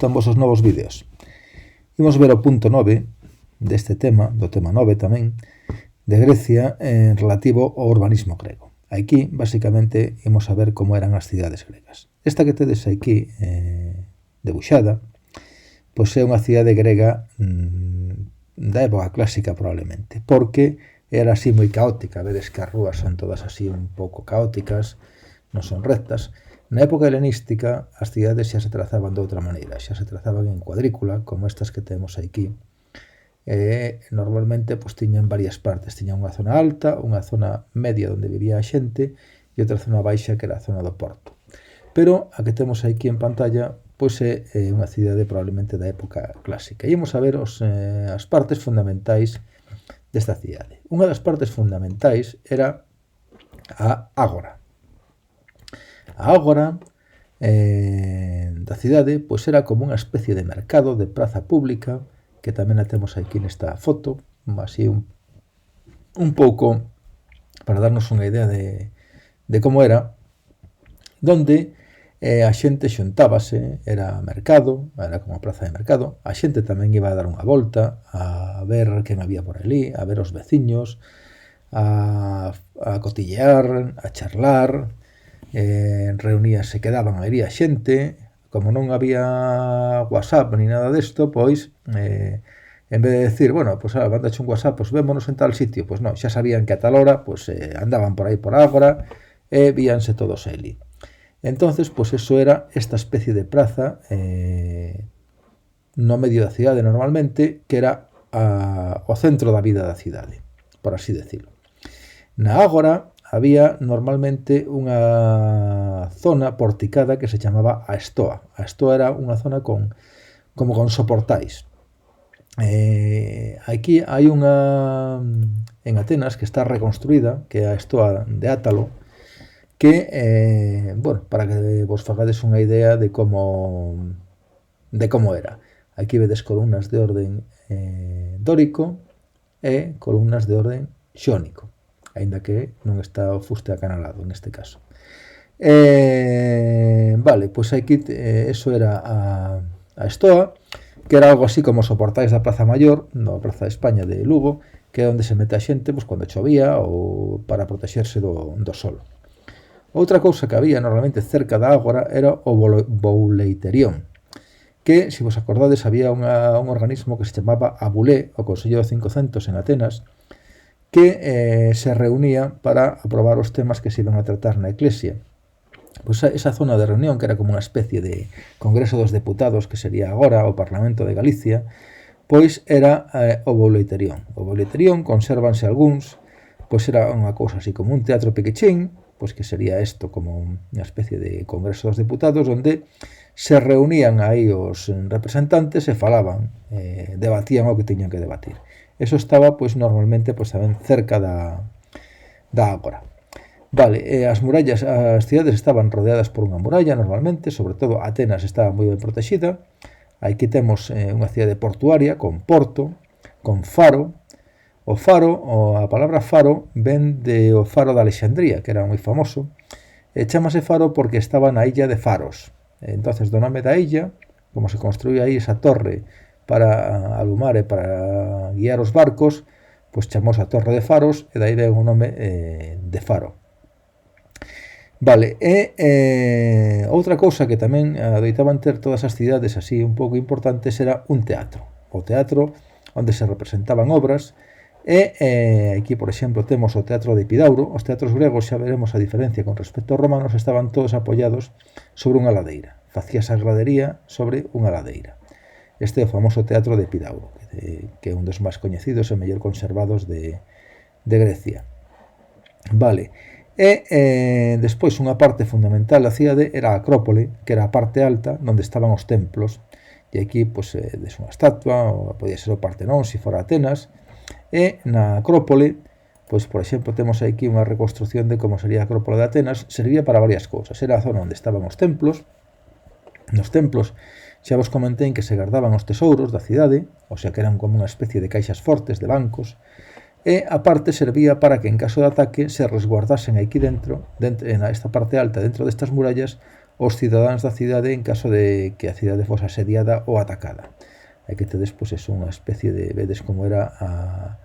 gustan vosos novos vídeos. Imos ver o punto 9 deste tema, do tema 9 tamén, de Grecia, relativo ao urbanismo grego. Aquí, basicamente, imos a ver como eran as cidades gregas. Esta que tedes aquí, debuxada, pois é unha cidade grega da época clásica, probablemente, porque era así moi caótica. Vedes que as rúas son todas así un pouco caóticas, non son rectas. Na época helenística, as cidades xa se trazaban de outra maneira, xa se trazaban en cuadrícula, como estas que temos aquí. Normalmente pois, tiñan varias partes. Tiñan unha zona alta, unha zona media onde vivía a xente e outra zona baixa que era a zona do porto. Pero a que temos aquí en pantalla pois é unha cidade probablemente da época clásica. E imos a ver as partes fundamentais desta cidade. Unha das partes fundamentais era a ágora. A ágora da cidade pois era como unha especie de mercado, de praza pública, que tamén a temos aquí nesta foto, así un pouco para darnos unha idea de como era, donde a xente xuntábase, era mercado, era como a praza de mercado, a xente tamén iba a dar unha volta, a ver quen había por ali, a ver os veciños, a cotillear, a charlar, reuníase, quedaban ali a xente. Como non había WhatsApp ni nada desto, pois, en vez de decir, bueno, pois mandache un WhatsApp, pois vémonos en tal sitio, pois non, xa sabían que a tal hora, pois andaban por aí por ágora e víanse todos ali. Entonces, pois eso era esta especie de praza no medio da cidade normalmente, que era o centro da vida da cidade, por así decirlo. Na ágora había normalmente unha zona porticada que se chamaba a estoa. A estoa era unha zona como con soportais. Aquí hai unha en Atenas que está reconstruída, que é a estoa de Átalo, que, bueno, para que vos fagades unha idea de como era. Aquí vedes columnas de orden dórico e columnas de orden xónico, aínda que non está o fuste acanalado neste caso. Vale, pois aquí eso era a estoa, que era algo así como soportais da Praza Maior, na Praza de España de Lugo, que é onde se mete a xente pois, cando chovía ou para protexerse do sol. Outra cousa que había normalmente cerca da ágora era o bouleiterión, que, se vos acordades, había un organismo que se chamaba Abulé, o Consello de 500 en Atenas, que se reunía para aprobar os temas que se iban a tratar na Eclesia. Pois esa zona de reunión, que era como unha especie de Congreso dos Deputados, que sería agora o Parlamento de Galicia, pois era o bouleiterión. O bouleiterión, consérvanse algúns, pois era unha cousa así como un teatro pequechín, pois que sería isto como unha especie de Congreso dos Deputados, onde se reunían aí os representantes e falaban, debatían o que tiñan que debatir. Eso estaba, pois, normalmente, pois, tamén cerca da ágora. Vale, as murallas, as cidades estaban rodeadas por unha muralla, normalmente, sobre todo Atenas estaba moi ben protexida. Aquí temos unha cidade portuaria, con porto, con faro. O faro, a palabra faro, ven do faro de Alexandría, que era moi famoso. Chámase faro porque estaba na illa de Faros. Entonces, do nome da illa, como se construía aí esa torre para alumar e para guiar os barcos, pois chamou a Torre de Faros e dai ven o nome de Faro. Vale, outra cousa que tamén adoitaban ter todas as cidades así un pouco importantes era un teatro. O teatro onde se representaban obras e aquí, por exemplo, temos o teatro de Epidauro. Os teatros gregos, xa veremos a diferencia con respecto aos romanos, estaban todos apoiados sobre unha ladeira. Facíase a gradería sobre unha ladeira. Este é o famoso teatro de Epidauro, que é un dos máis coñecidos e mellor conservados de Grecia. Vale, e despois unha parte fundamental da cidade era a Acrópole, que era a parte alta, onde estaban os templos, e aquí, pois, des unha estatua, ou podía ser o Partenón, se fora Atenas, e na Acrópole, pois, por exemplo, temos aquí unha reconstrucción de como sería a Acrópole de Atenas. Servía para varias cousas. Era a zona onde estaban os templos. Nos templos xa vos comentei que se guardaban os tesouros da cidade, o sea que eran como unha especie de caixas fortes, de bancos, e a parte servía para que en caso de ataque se resguardasen aquí dentro, en esta parte alta, dentro destas murallas, os cidadáns da cidade en caso de que a cidade fose asediada ou atacada. E que tedes, pois, é unha especie de, vedes como era a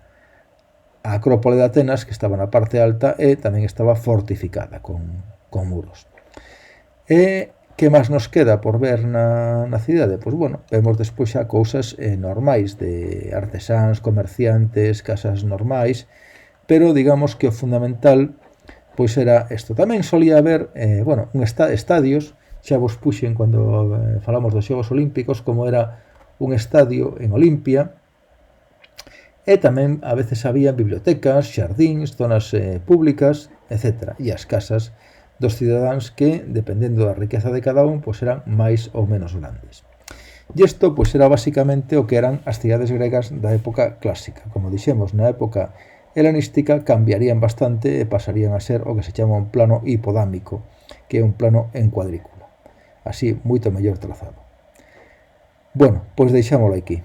Acrópole de Atenas, que estaba na parte alta e tamén estaba fortificada con muros. E que máis nos queda por ver na cidade? Pois, bueno, vemos despois xa cousas normais de artesáns, comerciantes, casas normais, pero digamos que o fundamental pois era isto. Tamén solía haber, bueno, estadios, xa vos puxen cando falamos dos Xogos Olímpicos, como era un estadio en Olimpia, e tamén a veces había bibliotecas, xardíns, zonas públicas, etc. E as casas dos cidadáns que, dependendo da riqueza de cada un, pois eran máis ou menos grandes. E isto pois era basicamente o que eran as cidades gregas da época clásica. Como dixemos, na época helenística cambiarían bastante e pasarían a ser o que se chama un plano hipodámico, que é un plano en cuadrícula. Así, moito mellor trazado. Bueno, pois deixámolo aquí.